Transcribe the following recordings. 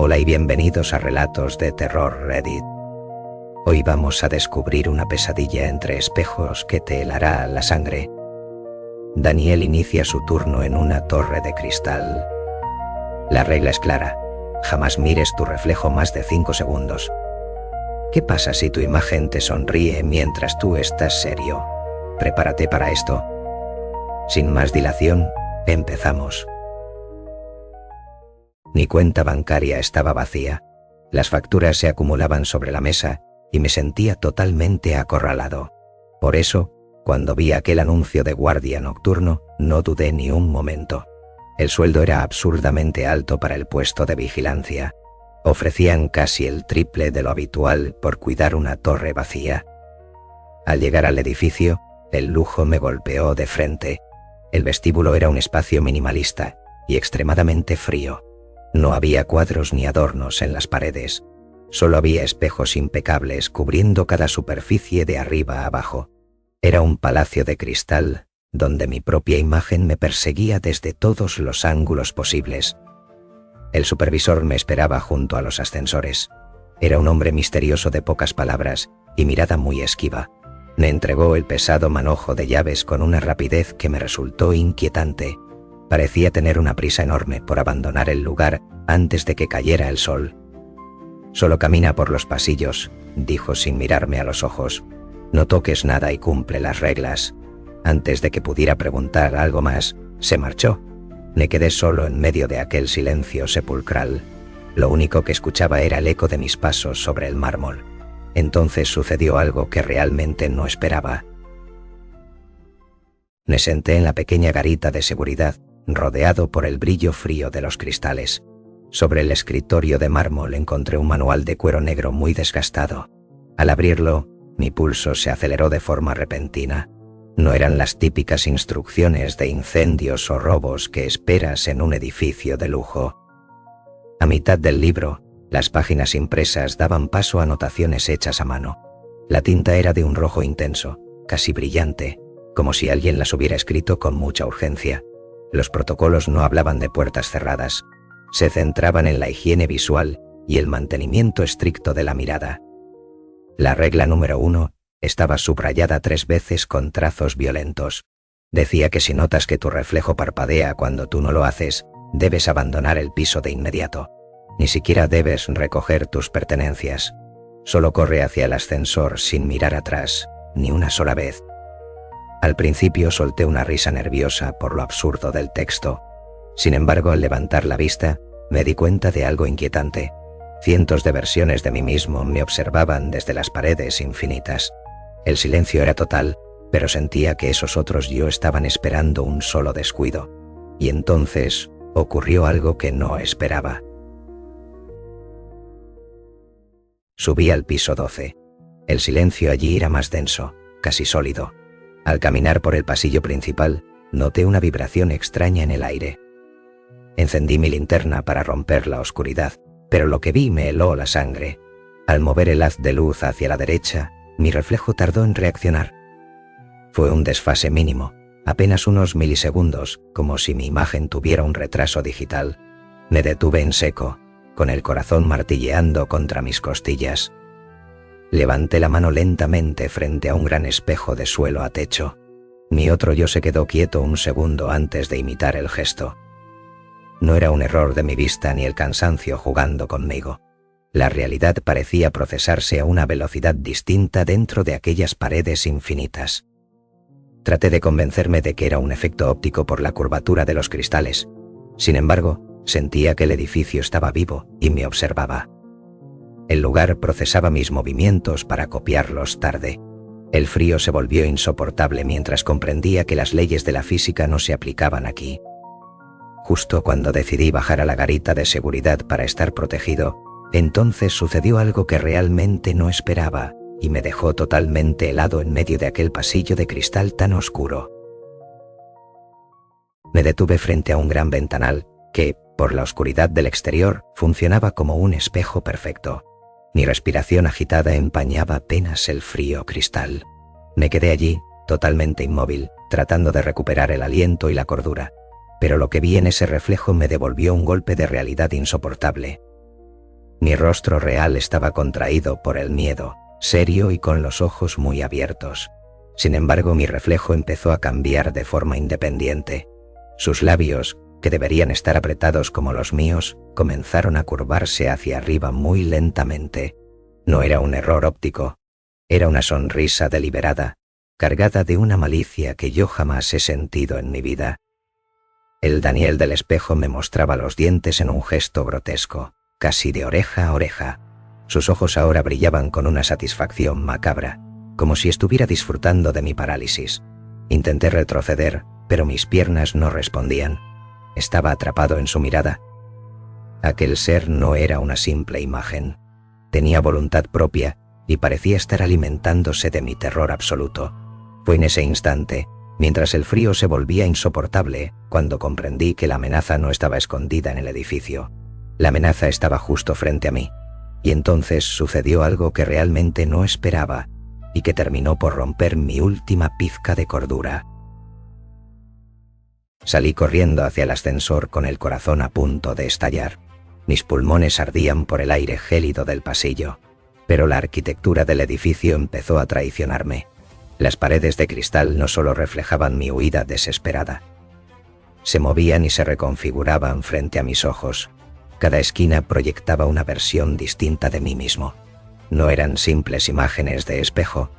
Hola y bienvenidos a Relatos de Terror Reddit. Hoy vamos a descubrir una pesadilla entre espejos que te helará la sangre. Daniel inicia su turno en una torre de cristal. La regla es clara: jamás mires tu reflejo más de 5 segundos. ¿Qué pasa si tu imagen te sonríe mientras tú estás serio? Prepárate para esto. Sin más dilación, empezamos. Mi cuenta bancaria estaba vacía. Las facturas se acumulaban sobre la mesa y me sentía totalmente acorralado. Por eso, cuando vi aquel anuncio de guardia nocturno, no dudé ni un momento. El sueldo era absurdamente alto para el puesto de vigilancia. Ofrecían casi el triple de lo habitual por cuidar una torre vacía. Al llegar al edificio, el lujo me golpeó de frente. El vestíbulo era un espacio minimalista y extremadamente frío. No había cuadros ni adornos en las paredes. Solo había espejos impecables cubriendo cada superficie de arriba a abajo. Era un palacio de cristal donde mi propia imagen me perseguía desde todos los ángulos posibles. El supervisor me esperaba junto a los ascensores. Era un hombre misterioso de pocas palabras y mirada muy esquiva. Me entregó el pesado manojo de llaves con una rapidez que me resultó inquietante. Parecía tener una prisa enorme por abandonar el lugar antes de que cayera el sol. «Solo camina por los pasillos», dijo sin mirarme a los ojos. «No toques nada y cumple las reglas». Antes de que pudiera preguntar algo más, se marchó. Me quedé solo en medio de aquel silencio sepulcral. Lo único que escuchaba era el eco de mis pasos sobre el mármol. Entonces sucedió algo que realmente no esperaba. Me senté en la pequeña garita de seguridad, rodeado por el brillo frío de los cristales. Sobre el escritorio de mármol encontré un manual de cuero negro muy desgastado. Al abrirlo, mi pulso se aceleró de forma repentina. No eran las típicas instrucciones de incendios o robos que esperas en un edificio de lujo. A mitad del libro, las páginas impresas daban paso a anotaciones hechas a mano. La tinta era de un rojo intenso, casi brillante, como si alguien las hubiera escrito con mucha urgencia. Los protocolos no hablaban de puertas cerradas. Se centraban en la higiene visual y el mantenimiento estricto de la mirada. La regla número 1 estaba subrayada 3 veces con trazos violentos. Decía que si notas que tu reflejo parpadea cuando tú no lo haces, debes abandonar el piso de inmediato. Ni siquiera debes recoger tus pertenencias. Solo corre hacia el ascensor sin mirar atrás, ni una sola vez. Al principio solté una risa nerviosa por lo absurdo del texto. Sin embargo, al levantar la vista, me di cuenta de algo inquietante. Cientos de versiones de mí mismo me observaban desde las paredes infinitas. El silencio era total, pero sentía que esos otros yo estaban esperando un solo descuido. Y entonces ocurrió algo que no esperaba. Subí al piso 12. El silencio allí era más denso, casi sólido. Al caminar por el pasillo principal, noté una vibración extraña en el aire. Encendí mi linterna para romper la oscuridad, pero lo que vi me heló la sangre. Al mover el haz de luz hacia la derecha, mi reflejo tardó en reaccionar. Fue un desfase mínimo, apenas unos milisegundos, como si mi imagen tuviera un retraso digital. Me detuve en seco, con el corazón martilleando contra mis costillas. Levanté la mano lentamente frente a un gran espejo de suelo a techo. Mi otro yo se quedó quieto un segundo antes de imitar el gesto. No era un error de mi vista ni el cansancio jugando conmigo. La realidad parecía procesarse a una velocidad distinta dentro de aquellas paredes infinitas. Traté de convencerme de que era un efecto óptico por la curvatura de los cristales. Sin embargo, sentía que el edificio estaba vivo y me observaba. El lugar procesaba mis movimientos para copiarlos tarde. El frío se volvió insoportable mientras comprendía que las leyes de la física no se aplicaban aquí. Justo cuando decidí bajar a la garita de seguridad para estar protegido, entonces sucedió algo que realmente no esperaba y me dejó totalmente helado en medio de aquel pasillo de cristal tan oscuro. Me detuve frente a un gran ventanal que, por la oscuridad del exterior, funcionaba como un espejo perfecto. Mi respiración agitada empañaba apenas el frío cristal. Me quedé allí, totalmente inmóvil, tratando de recuperar el aliento y la cordura. Pero lo que vi en ese reflejo me devolvió un golpe de realidad insoportable. Mi rostro real estaba contraído por el miedo, serio y con los ojos muy abiertos. Sin embargo, mi reflejo empezó a cambiar de forma independiente. Sus labios, que deberían estar apretados como los míos, comenzaron a curvarse hacia arriba muy lentamente. No era un error óptico. Era una sonrisa deliberada, cargada de una malicia que yo jamás he sentido en mi vida. El Daniel del espejo me mostraba los dientes en un gesto grotesco, casi de oreja a oreja. Sus ojos ahora brillaban con una satisfacción macabra, como si estuviera disfrutando de mi parálisis. Intenté retroceder, pero mis piernas no respondían. Estaba atrapado en su mirada. Aquel ser no era una simple imagen. Tenía voluntad propia y parecía estar alimentándose de mi terror absoluto. Fue en ese instante, mientras el frío se volvía insoportable, cuando comprendí que la amenaza no estaba escondida en el edificio. La amenaza estaba justo frente a mí. Y entonces sucedió algo que realmente no esperaba y que terminó por romper mi última pizca de cordura. Salí corriendo hacia el ascensor con el corazón a punto de estallar. Mis pulmones ardían por el aire gélido del pasillo, pero la arquitectura del edificio empezó a traicionarme. Las paredes de cristal no solo reflejaban mi huida desesperada. Se movían y se reconfiguraban frente a mis ojos. Cada esquina proyectaba una versión distinta de mí mismo. No eran simples imágenes de espejo,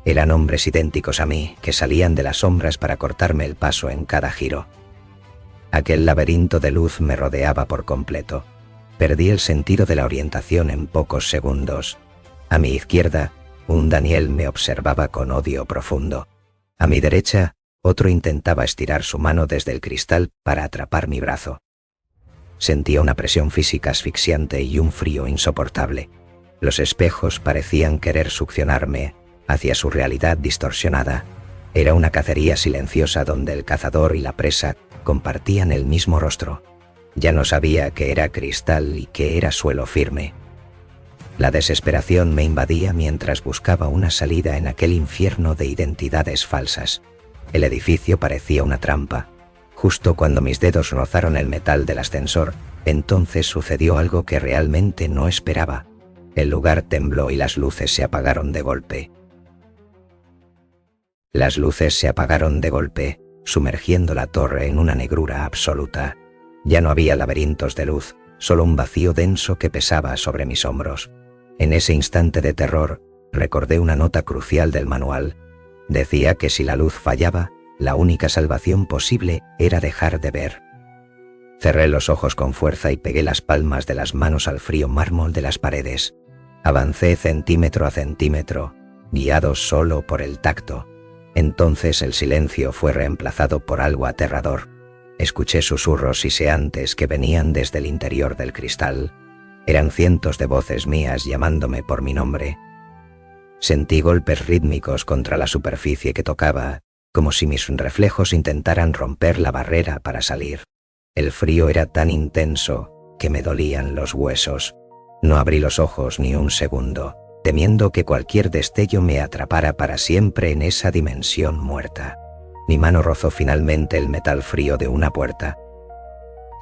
eran hombres idénticos a mí que salían de las sombras para cortarme el paso en cada giro. Aquel laberinto de luz me rodeaba por completo. Perdí el sentido de la orientación en pocos segundos. A mi izquierda, un Daniel me observaba con odio profundo. A mi derecha, otro intentaba estirar su mano desde el cristal para atrapar mi brazo. Sentía una presión física asfixiante y un frío insoportable. Los espejos parecían querer succionarme hacia su realidad distorsionada. Era una cacería silenciosa donde el cazador y la presa compartían el mismo rostro. Ya no sabía qué era cristal y qué era suelo firme. La desesperación me invadía mientras buscaba una salida en aquel infierno de identidades falsas. El edificio parecía una trampa. Justo cuando mis dedos rozaron el metal del ascensor, entonces sucedió algo que realmente no esperaba. El lugar tembló y las luces se apagaron de golpe. Las luces se apagaron de golpe, sumergiendo la torre en una negrura absoluta. Ya no había laberintos de luz, solo un vacío denso que pesaba sobre mis hombros. En ese instante de terror, recordé una nota crucial del manual. Decía que si la luz fallaba, la única salvación posible era dejar de ver. Cerré los ojos con fuerza y pegué las palmas de las manos al frío mármol de las paredes. Avancé centímetro a centímetro, guiado solo por el tacto. Entonces el silencio fue reemplazado por algo aterrador. Escuché susurros siseantes que venían desde el interior del cristal. Eran cientos de voces mías llamándome por mi nombre. Sentí golpes rítmicos contra la superficie que tocaba, como si mis reflejos intentaran romper la barrera para salir. El frío era tan intenso que me dolían los huesos. No abrí los ojos ni un segundo, temiendo que cualquier destello me atrapara para siempre en esa dimensión muerta. Mi mano rozó finalmente el metal frío de una puerta.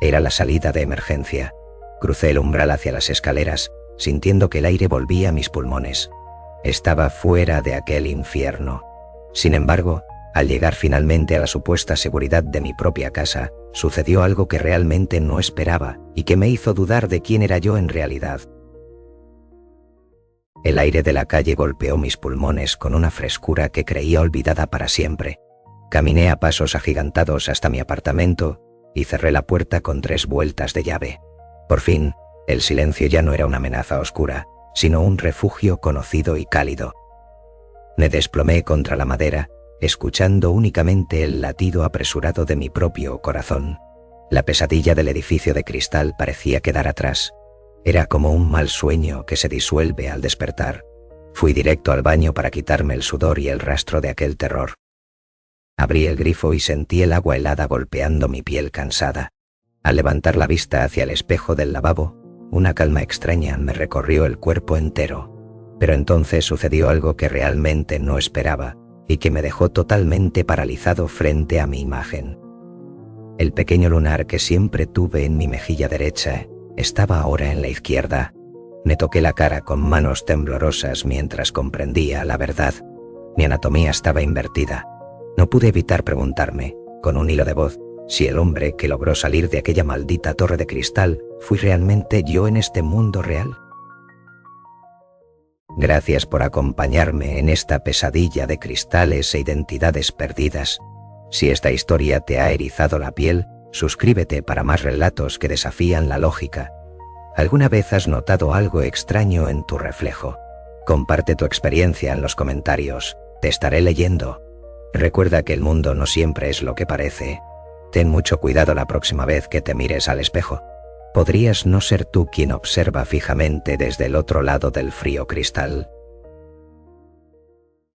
Era la salida de emergencia. Crucé el umbral hacia las escaleras, sintiendo que el aire volvía a mis pulmones. Estaba fuera de aquel infierno. Sin embargo, al llegar finalmente a la supuesta seguridad de mi propia casa, sucedió algo que realmente no esperaba y que me hizo dudar de quién era yo en realidad. El aire de la calle golpeó mis pulmones con una frescura que creía olvidada para siempre. Caminé a pasos agigantados hasta mi apartamento y cerré la puerta con 3 vueltas de llave. Por fin, el silencio ya no era una amenaza oscura, sino un refugio conocido y cálido. Me desplomé contra la madera, escuchando únicamente el latido apresurado de mi propio corazón. La pesadilla del edificio de cristal parecía quedar atrás. Era como un mal sueño que se disuelve al despertar. Fui directo al baño para quitarme el sudor y el rastro de aquel terror. Abrí el grifo y sentí el agua helada golpeando mi piel cansada. Al levantar la vista hacia el espejo del lavabo, una calma extraña me recorrió el cuerpo entero. Pero entonces sucedió algo que realmente no esperaba y que me dejó totalmente paralizado frente a mi imagen. El pequeño lunar que siempre tuve en mi mejilla derecha estaba ahora en la izquierda. Me toqué la cara con manos temblorosas mientras comprendía la verdad. Mi anatomía estaba invertida. No pude evitar preguntarme, con un hilo de voz, si el hombre que logró salir de aquella maldita torre de cristal fui realmente yo en este mundo real. Gracias por acompañarme en esta pesadilla de cristales e identidades perdidas. Si esta historia te ha erizado la piel, suscríbete para más relatos que desafían la lógica. ¿Alguna vez has notado algo extraño en tu reflejo? Comparte tu experiencia en los comentarios. Te estaré leyendo. Recuerda que el mundo no siempre es lo que parece. Ten mucho cuidado la próxima vez que te mires al espejo. Podrías no ser tú quien observa fijamente desde el otro lado del frío cristal.